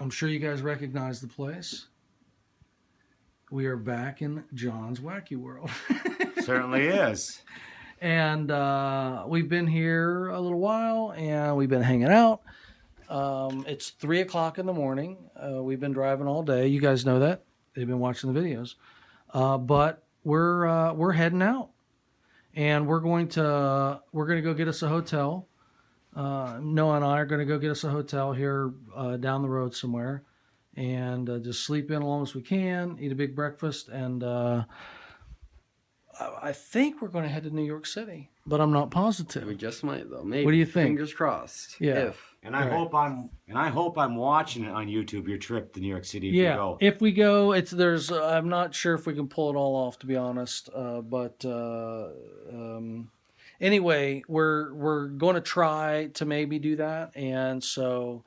I'm sure you guys recognize the place. We are back in John's Wacky World. Certainly is. And we've been here a little while, and we've been hanging out. It's 3 o'clock in the morning. We've been driving all day. You guys know that. They've been watching the videos. But we're heading out, and we're going to go get us a hotel. Noah and I are going to go get us a hotel here down the road somewhere, and just sleep in as long as we can, eat a big breakfast, and I think we're going to head to New York City, but I'm not positive. We just might though. Maybe. What do you think? Fingers crossed. Yeah. And I hope I'm watching it on YouTube. Your trip to New York City. If you go. If we go, I'm not sure if we can pull it all off, to be honest. Anyway, we're going to try to maybe do that, and so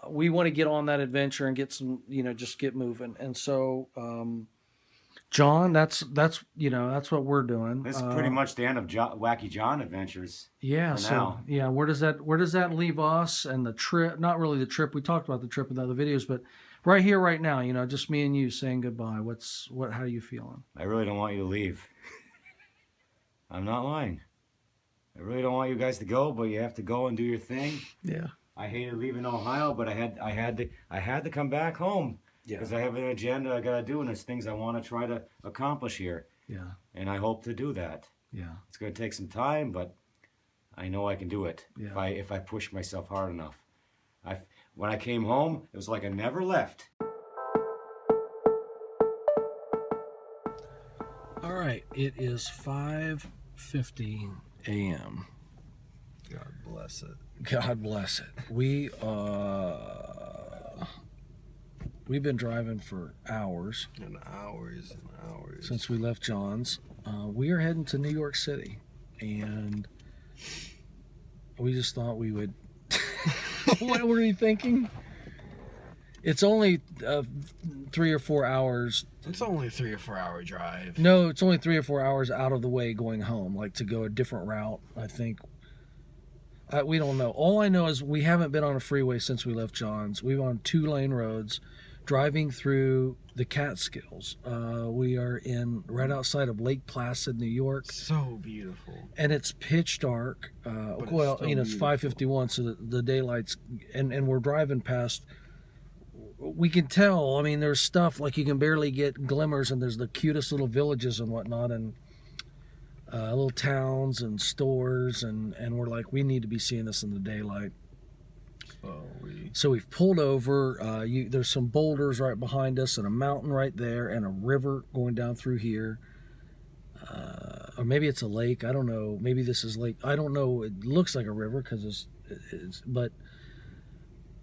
we want to get on that adventure and get some, just get moving. And so, John, that's what we're doing. This is pretty much the end of Wacky John Adventures. Yeah. So now. yeah, where does that leave us and the trip? Not really the trip. We talked about the trip in the other videos, but right here, right now, just me and you saying goodbye. How are you feeling? I really don't want you to leave. I'm not lying. I really don't want you guys to go, but you have to go and do your thing. Yeah. I hated leaving Ohio, but I had to come back home. Yeah. Because I have an agenda I got to do, and there's things I want to try to accomplish here. Yeah. And I hope to do that. Yeah. It's going to take some time, but I know I can do it if I push myself hard enough. When I came home, it was like I never left. All right. It is 5:50 a.m. God bless it. God bless it. We've been driving for hours. And hours and hours. Since we left John's. We are heading to New York City. And we just thought we would... What were you thinking? It's only 3 or 4 hours. It's only a 3 or 4 hour drive. No, it's only 3 or 4 hours out of the way going home. Like to go a different route, I think. We don't know. All I know is we haven't been on a freeway since we left John's. We've been on 2-lane roads. Driving through the Catskills. We are right outside of Lake Placid, New York. So beautiful. And it's pitch dark. It's 5:51, so the daylight's... And we're driving past... We can tell, there's stuff, like you can barely get glimmers, and there's the cutest little villages and whatnot, and little towns and stores, and we're like, we need to be seeing this in the daylight. So we've pulled over. There's some boulders right behind us, and a mountain right there, and a river going down through here. Or maybe it's a lake. I don't know. Maybe this is lake. I don't know. It looks like a river because but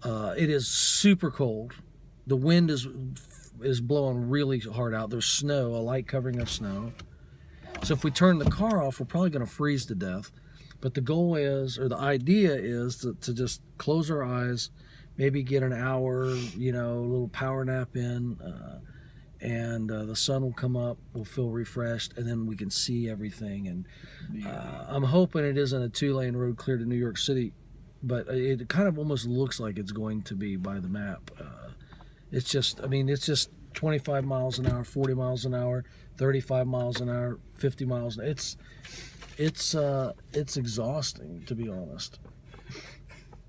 it is super cold. The wind is blowing really hard out. There's snow, a light covering of snow. So if we turn the car off, we're probably going to freeze to death. But the goal is, or the idea is, to just close our eyes, maybe get an hour, a little power nap in, and the sun will come up, we'll feel refreshed, and then we can see everything. And I'm hoping it isn't a 2-lane road clear to New York City, but it kind of almost looks like it's going to be by the map. It's just 25 miles an hour, 40 miles an hour, 35 miles an hour, 50 miles an hour. It's exhausting, to be honest.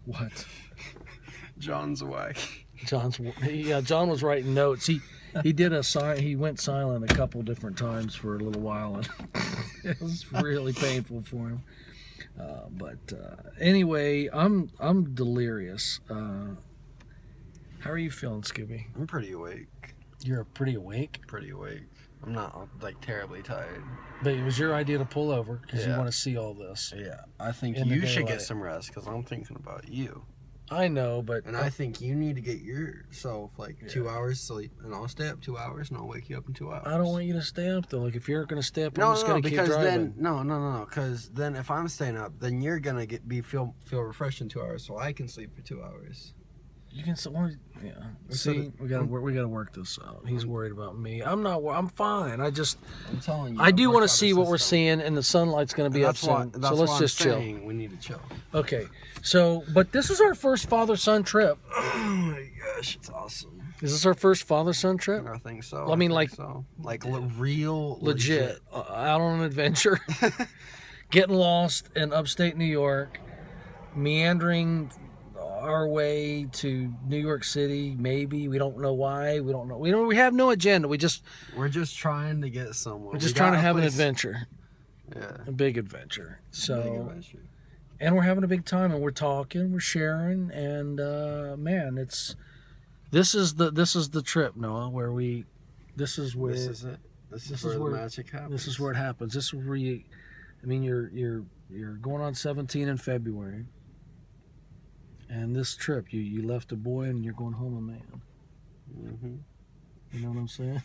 What? John's away. John was writing notes. He did he went silent a couple different times for a little while, and it was really painful for him. Anyway, I'm delirious. How are you feeling, Scooby? I'm pretty awake. You're pretty awake? Pretty awake. I'm not terribly tired. But it was your idea to pull over because you want to see all this. Yeah, I think you should get some rest because I'm thinking about you. I know, but... And I think you need to get yourself 2 hours sleep, and I'll stay up 2 hours, and I'll wake you up in 2 hours. I don't want you to stay up, though. Like, if you're going to stay up, I'm just going to keep driving. Because then if I'm staying up, then you're going to feel refreshed in 2 hours, so I can sleep for 2 hours. You can yeah. See, we gotta work this out. He's worried about me. I'm not. I'm fine. I'm telling you. I do want to see what we're seeing, and the sunlight's going to be up soon. So let's just chill. We need to chill. Okay. So, but this is our first father-son trip. Oh my gosh, it's awesome. Is this our first father-son trip? I think so. I mean, real legit out on an adventure, getting lost in upstate New York, meandering our way to New York City. Maybe we don't know why. We don't know. We have no agenda. We're just trying to get somewhere. We're just trying to have an adventure. Yeah, a big adventure. So, big adventure. And we're having a big time, and we're talking, we're sharing, and man, this is the trip, Noah, where this is it. This is where the magic happens. This is where it happens. This is where you're going on 17 in February. And this trip, you left a boy and you're going home a man. Mm-hmm. You know what I'm saying?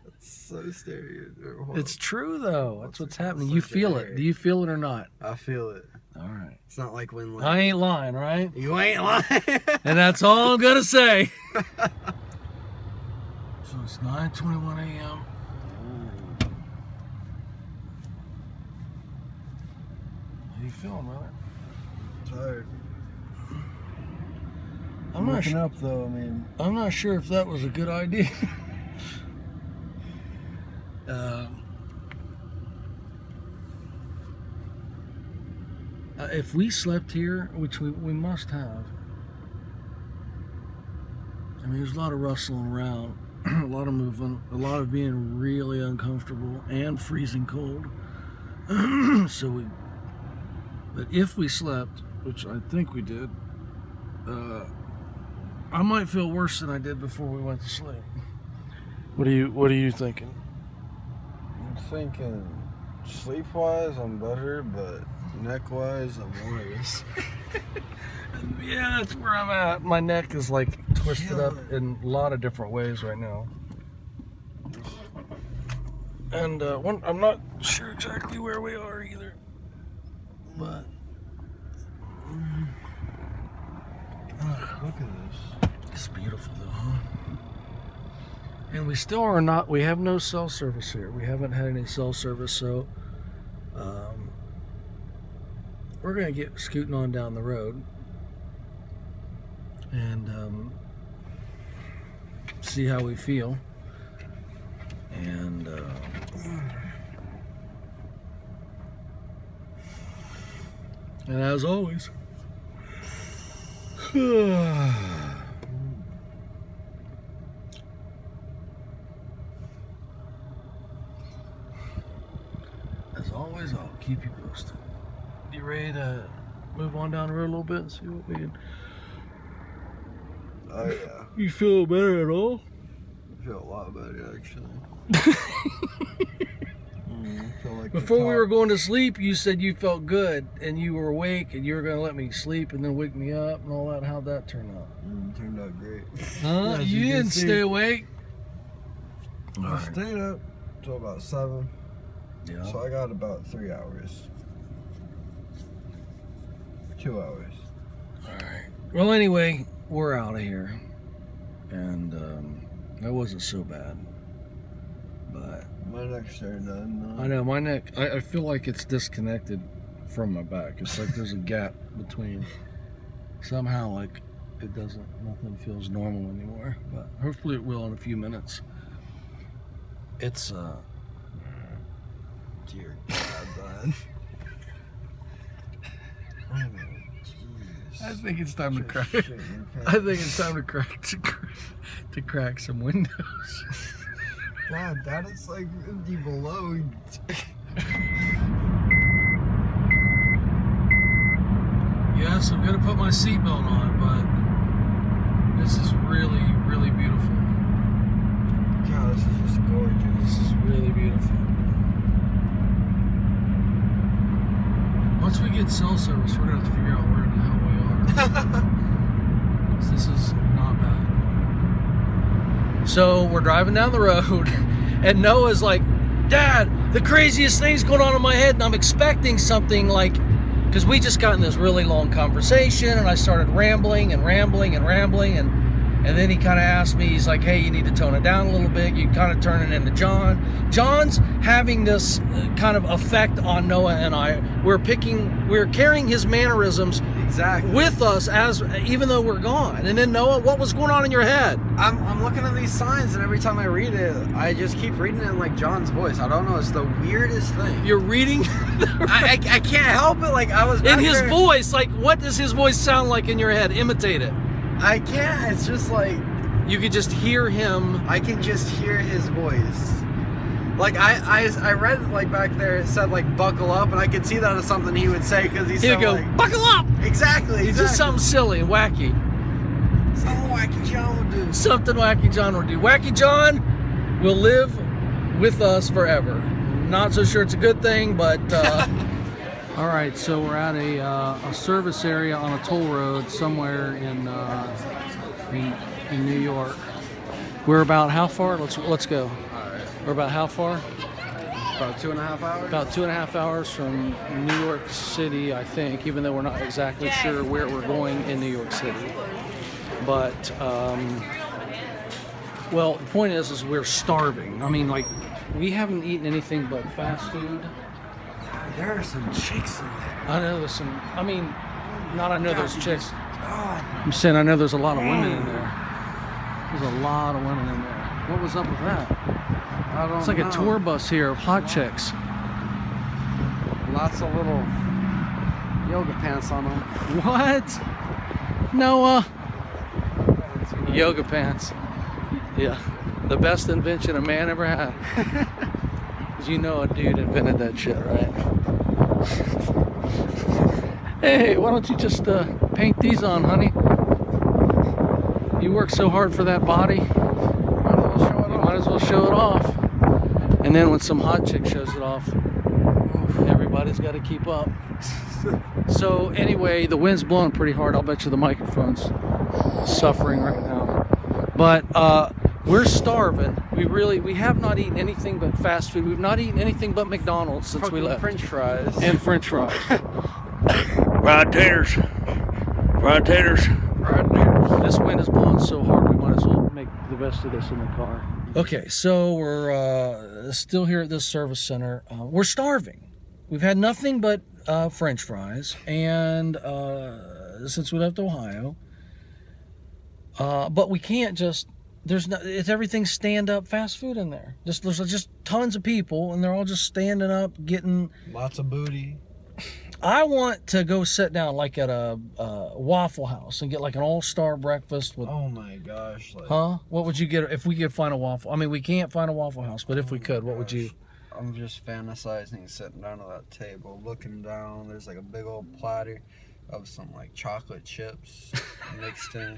That's so stereo. It's true though. That's what's happening. You feel it. Do you feel it or not? I feel it. All right. It's not like when I ain't lying, right? You ain't lying. And that's all I'm gonna say. So it's 9:21 a.m. How you feeling, brother? Tired. I'm not up though. I mean, I'm not sure if that was a good idea. If we slept here, which we must have, I mean, there's a lot of rustling around, a lot of moving, a lot of being really uncomfortable and freezing cold. But if we slept, which I think we did, I might feel worse than I did before we went to sleep. What are you thinking? I'm thinking sleep-wise, I'm better, but neck-wise, I'm worse. Yeah, that's where I'm at. My neck is like twisted up in a lot of different ways right now. And I'm not sure exactly where we are either. But look at this. It's beautiful though, huh? And we still are not, we have no cell service here. We haven't had any cell service, so we're going to get scooting on down the road and see how we feel. And as always, I'll keep you posted. You ready to move on down the road a little bit and see what we can? Oh yeah. You feel better at all? I feel a lot better actually. I feel like before we were going to sleep, you said you felt good and you were awake and you were going to let me sleep and then wake me up and all that. How'd that turn out? Turned out great. Huh? You didn't stay awake? I stayed up till about 7. Yeah. So I got about 3 hours. 2 hours. Alright. Well, anyway, we're out of here. And that wasn't so bad. But my neck's starting to numb. I know, my neck, I feel like it's disconnected from my back. It's like there's a gap between. Somehow, like, nothing feels normal anymore. But hopefully it will in a few minutes. It's, Dear God, bud. I think it's time to crack. I think it's time to crack some windows. God, Dad, it's like empty below. Yes, I'm gonna put my seatbelt on, but this is really, really beautiful. God, this is just gorgeous. This is really beautiful. Once we get cell service, we're gonna have to figure out where the hell we are. 'Cause this is not bad. So we're driving down the road, and Noah's like, "Dad, the craziest thing's going on in my head," and I'm expecting something like because we just got in this really long conversation, and I started rambling, and then he kind of asked me, he's like, hey, you need to tone it down a little bit. You kind of turn it into John. John's having this kind of effect on Noah and I. We're carrying his mannerisms with us even though we're gone. And then Noah, what was going on in your head? I'm looking at these signs, and every time I read it, I just keep reading it in like John's voice. I don't know. It's the weirdest thing. You're reading I can't help it. Like I was in his voice. Like, what does his voice sound like in your head? Imitate it. I can't. It's just like you could just hear him. I can just hear his voice. Like I read like back there, it said like buckle up, and I could see that as something he would say because he said like, buckle up. Exactly. It's just something silly and wacky. Something Wacky John would do. Something Wacky John would do. Wacky John will live with us forever. Not so sure it's a good thing, but. All right, so we're at a service area on a toll road somewhere in New York. We're about how far? Let's go. All right. We're about how far? About 2.5 hours. About 2.5 hours from New York City, I think, even though we're not exactly sure where we're going in New York City. But well, the point is we're starving. I mean, like, we haven't eaten anything but fast food. There are some chicks in there. I know there's some. I mean, not I know there's chicks. God. I'm saying I know there's a lot of women in there. There's a lot of women in there. What was up with that? I don't It's like know. a tour bus here of hot chicks. Lots of little yoga pants on them. What? Noah? Yoga pants. Yeah. The best invention a man ever had. You know a dude invented that shit, right? Hey, why don't you just paint these on, honey? You work so hard for that body. Might as well show it off. And then when some hot chick shows it off, everybody's got to keep up. So anyway, the wind's blowing pretty hard. I'll bet you the microphone's suffering right now. But we're starving. We have not eaten anything but fast food. We've not eaten anything but McDonald's since we left. French fries. And French fries. Fried taters. Fried taters. Fried taters. This wind is blowing so hard we might as well make the best of this in the car. Okay, so we're still here at this service center. We're starving. We've had nothing but French fries, and since we left Ohio. But we can't just. It's everything stand-up fast food in there. There's just tons of people, and they're all just standing up, getting Lots of booty. I want to go sit down like at a Waffle House and get like an all-star breakfast with. Oh my gosh! Like, Huh? What would you get if we could find a waffle? I mean, we can't find a Waffle House, but if we could, what would you? I'm just fantasizing sitting down at that table, looking down. There's like a big old platter of some like chocolate chips mixed in.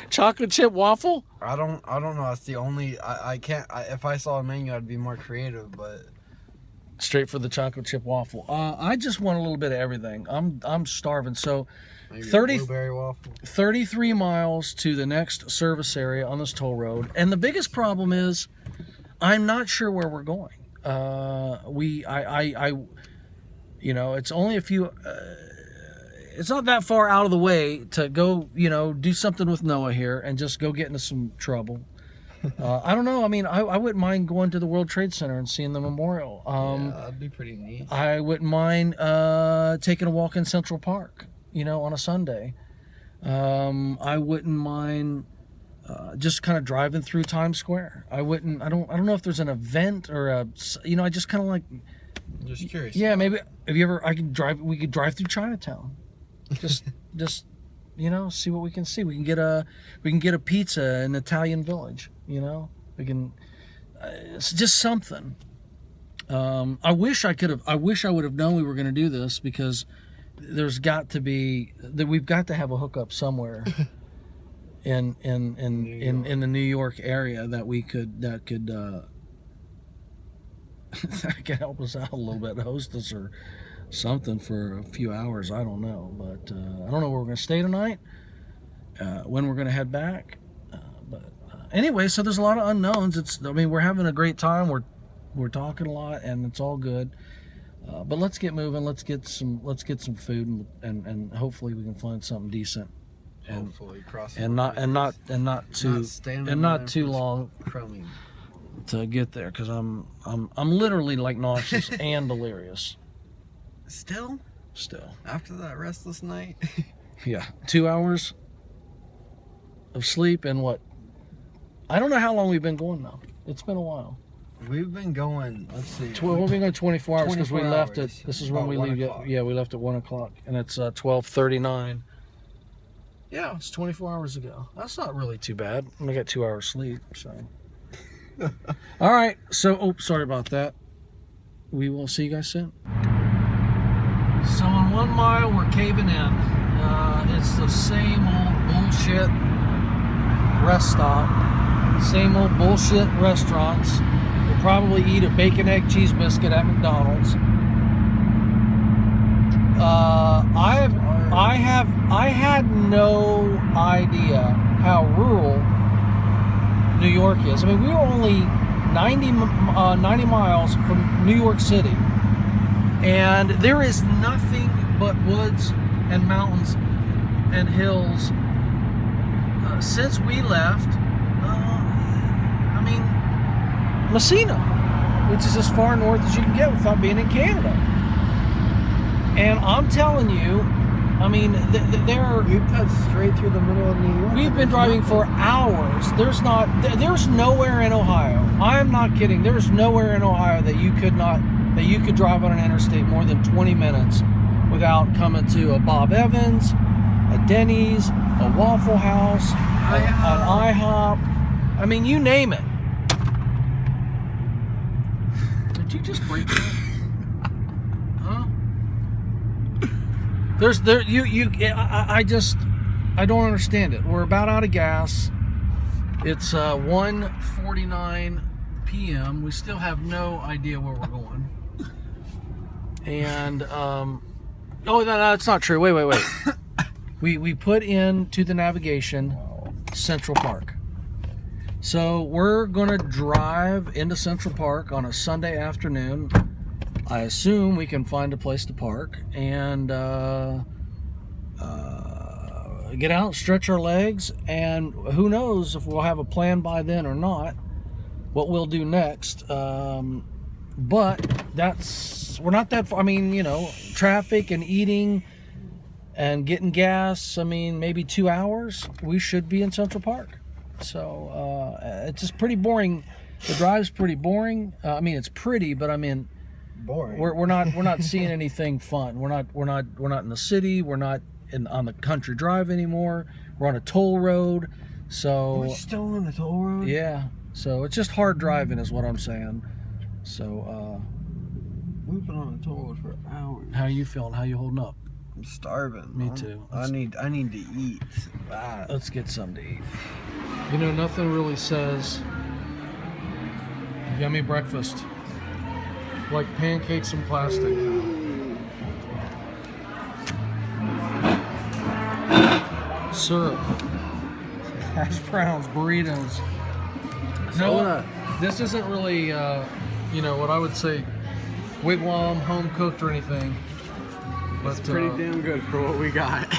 Chocolate chip waffle? I don't know. It's the only. I can't. If I saw a menu, I'd be more creative, but. Straight for the chocolate chip waffle. I just want a little bit of everything. I'm starving. So, Maybe 30, blueberry waffle. 33 miles to the next service area on this toll road, and the biggest problem is, I'm not sure where we're going. You know, it's only a few. It's not that far out of the way to go, you know, do something with Noah here and just go get into some trouble. I don't know. I mean, I wouldn't mind going to the World Trade Center and seeing the memorial. Yeah, that'd be pretty neat. I wouldn't mind taking a walk in Central Park, you know, on a Sunday. I wouldn't mind just kind of driving through Times Square. I don't know if there's an event or a, you know, I just kind of like. Just curious. Yeah, maybe. Have you ever? We could drive through Chinatown. Just you know, see what we can see. We can get a pizza in Italian Village. You know, we can. It's just something. I wish I would have known we were going to do this, because there's got to be that we've got to have a hookup somewhere in the New York area that could help us out a little bit, host us or something for a few hours. I don't know, but I don't know where we're going to stay tonight, when we're going to head back. Anyway, so there's a lot of unknowns. I mean, we're having a great time. We're talking a lot, and it's all good. But let's get moving. Let's get some food, and hopefully we can find something decent. And hopefully not too long crummy. to get there, because I'm literally like nauseous and delirious. Still after that restless night. Yeah, 2 hours of sleep and what? I don't know how long we've been going now. It's been a while. We've been going, let's see. We've been going 24 hours because we left at, this is when we leave. Yeah, we left at 1 o'clock, and it's 12:39. Yeah, it's 24 hours ago. That's not really too bad. I got 2 hours sleep, so. All right, so, sorry about that. We will see you guys soon. So in 1 mile, we're caving in. It's the same old bullshit rest stop. Same old bullshit restaurants. We'll probably eat a bacon, egg, cheese biscuit at McDonald's. I had no idea how rural New York is. I mean, we were only 90 miles from New York City, and there is nothing but woods and mountains and hills since we left. I mean, Massena, which is as far north as you can get without being in Canada. And I'm telling you, I mean, We've cut straight through the middle of New York. We've been driving for hours. There's nowhere in Ohio. I am not kidding. There's nowhere in Ohio that you could drive on an interstate more than 20 minutes without coming to a Bob Evans, a Denny's, a Waffle House, an IHOP. I mean, you name it. Did you just break that? Huh? I don't understand it. We're about out of gas. It's 1:49 p.m. We still have no idea where we're going. And no, that's not true. Wait. We put into the navigation Central Park. So we're gonna drive into Central Park on a Sunday afternoon. I assume we can find a place to park and get out, stretch our legs, and who knows if we'll have a plan by then or not, what we'll do next. But we're not that far. I mean, you know, traffic and eating and getting gas, I mean, maybe 2 hours, we should be in Central Park. So it's just pretty boring. The drive's pretty boring. I mean, it's pretty, but I mean, boring. We're not seeing anything fun. We're not in the city. We're not on the country drive anymore. We're on a toll road. So we're still on the toll road. Yeah. So it's just hard driving, is what I'm saying. So we've been on the toll road for hours. How you feeling? How you holding up? I'm starving. Me too. I need to eat. Let's get something to eat. You know, nothing really says yummy breakfast like pancakes and plastic. Syrup, hash browns, burritos. No, this isn't really, you know, what I would say wigwam, home cooked or anything. But it's pretty damn good for what we got.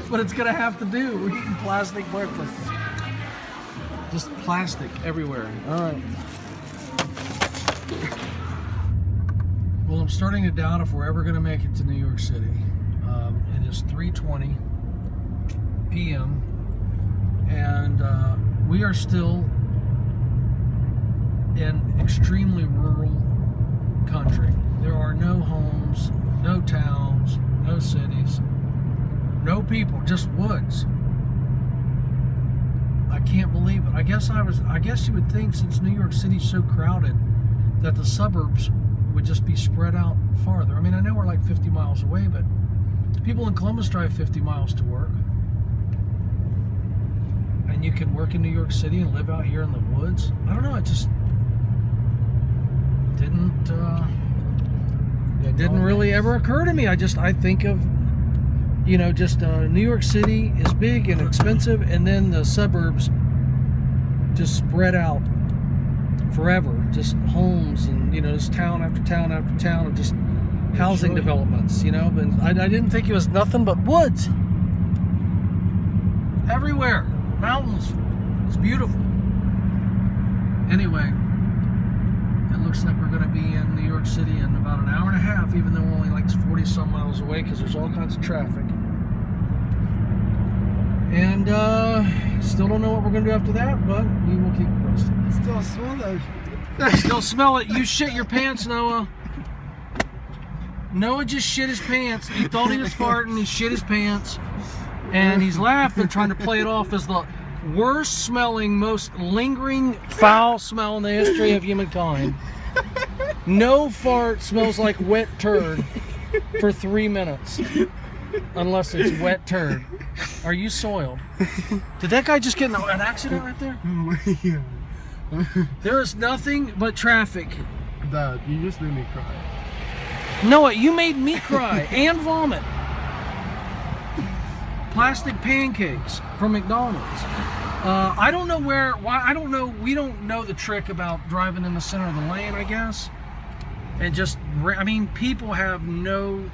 But it's gonna have to do. We're eating plastic breakfast. Just plastic everywhere. All right. Well, I'm starting to doubt if we're ever gonna make it to New York City. It is 3:20 p.m. and we are still in extremely rural country. There are no homes, no towns, no cities, no people, just woods. I can't believe it. I guess you would think, since New York City's so crowded, that the suburbs would just be spread out farther. I mean, I know we're like 50 miles away, but people in Columbus drive 50 miles to work. And you can work in New York City and live out here in the woods. I don't know, it just didn't really ever occur to me. I think of, you know, just New York City is big and expensive, and then the suburbs just spread out forever, just homes and, you know, just town after town after town of just housing developments, you know. But I didn't think it was nothing but woods everywhere, mountains. It's beautiful. Anyway, it looks like we're going to be in New York City in about an hour and a half, even though we're only like 40 some miles away, because there's all kinds of traffic. And still don't know what we're going to do after that, but we will keep it posted. Still smell that. Still smell it. You shit your pants, Noah. Noah just shit his pants. He thought he was farting. He shit his pants. And he's laughing, trying to play it off as the worst smelling, most lingering, foul smell in the history of humankind. No fart smells like wet turd for 3 minutes. Unless it's wet turd. Are you soiled? Did that guy just get in an accident right there? There is nothing but traffic. Dad, you just made me cry. Noah, you made me cry and vomit. Plastic pancakes from McDonald's. I don't know why. I don't know. We don't know the trick about driving in the center of the lane, I guess. And just, I mean, people have no.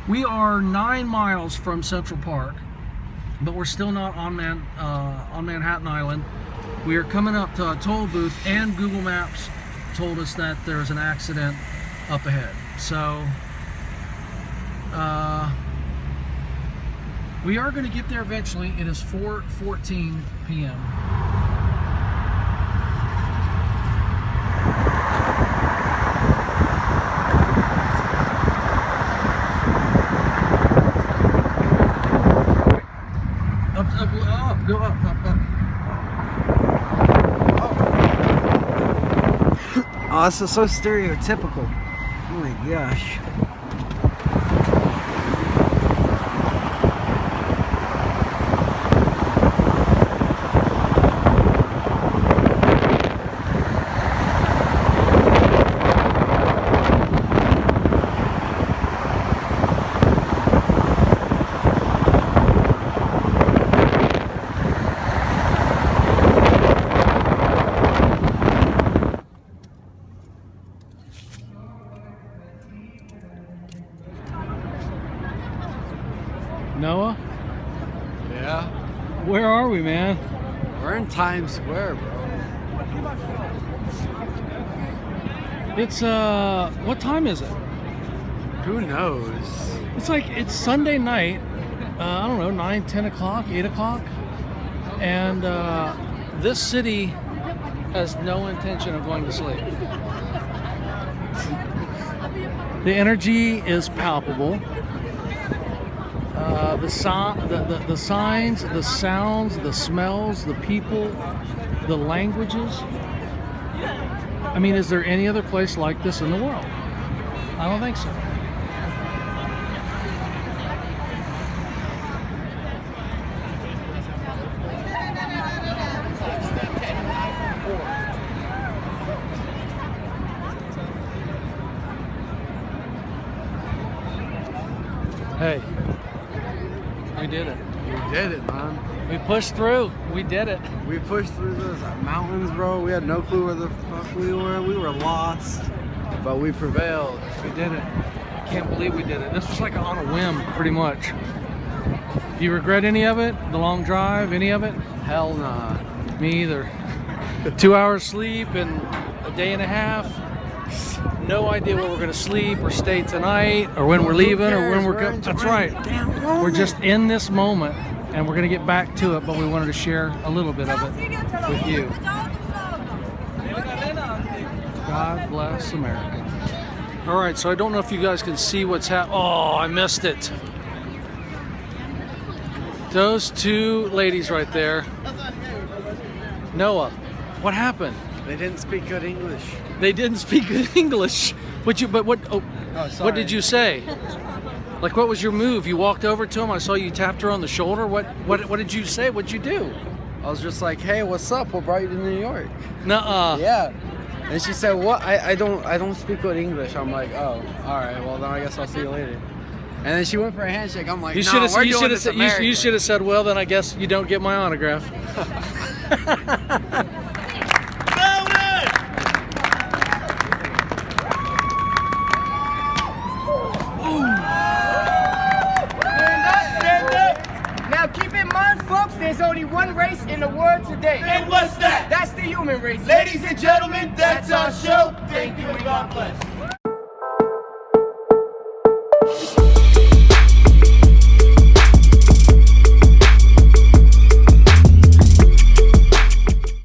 We are 9 miles from Central Park, but we're still not on Manhattan Island. We are coming up to a toll booth, and Google Maps told us that there's an accident up ahead. So, we are going to get there eventually. It is 4:14 p.m. Up, go up. Oh, this is so stereotypical. Oh my gosh. Noah? Yeah? Where are we, man? We're in Times Square, bro. It's, what time is it? Who knows? It's Sunday night, I don't know, 9, 10 o'clock, 8 o'clock. And this city has no intention of going to sleep. The energy is palpable. The signs, the sounds, the smells, the people, the languages. I mean, is there any other place like this in the world? I don't think so. Hey, we did it. We did it, man. We pushed through. We did it. We pushed through those mountains, bro. We had no clue where the fuck we were. We were lost. But we prevailed. We did it. I can't believe we did it. This was like on a whim, pretty much. Do you regret any of it? The long drive, any of it? Hell nah. Me either. 2 hours sleep in a day and a half. No idea where we're going to sleep or stay tonight or when we're leaving or when we're coming. That's right. We're just in this moment and we're going to get back to it, but we wanted to share a little bit of it with you. God bless America. All right, so I don't know if you guys can see what's happening. Oh, I missed it. Those two ladies right there. Noah, what happened? They didn't speak good English. They didn't speak good English. What? Oh, What did you say? Like, what was your move? You walked over to him. I saw you tapped her on the shoulder. What did you say? What'd you do? I was just like, hey, what's up? What brought you to New York? Nuh-uh. Yeah. And she said, what? I don't speak good English. I'm like, oh, all right. Well, then I guess I'll see you later. And then she went for a handshake. I'm like, You no, should have we're you doing should this have American. you should have said, well, then I guess you don't get my autograph. on, folks, there's only one race in the world today. And what's that? That's the human race. Ladies and gentlemen, that's our show. Thank you and God bless.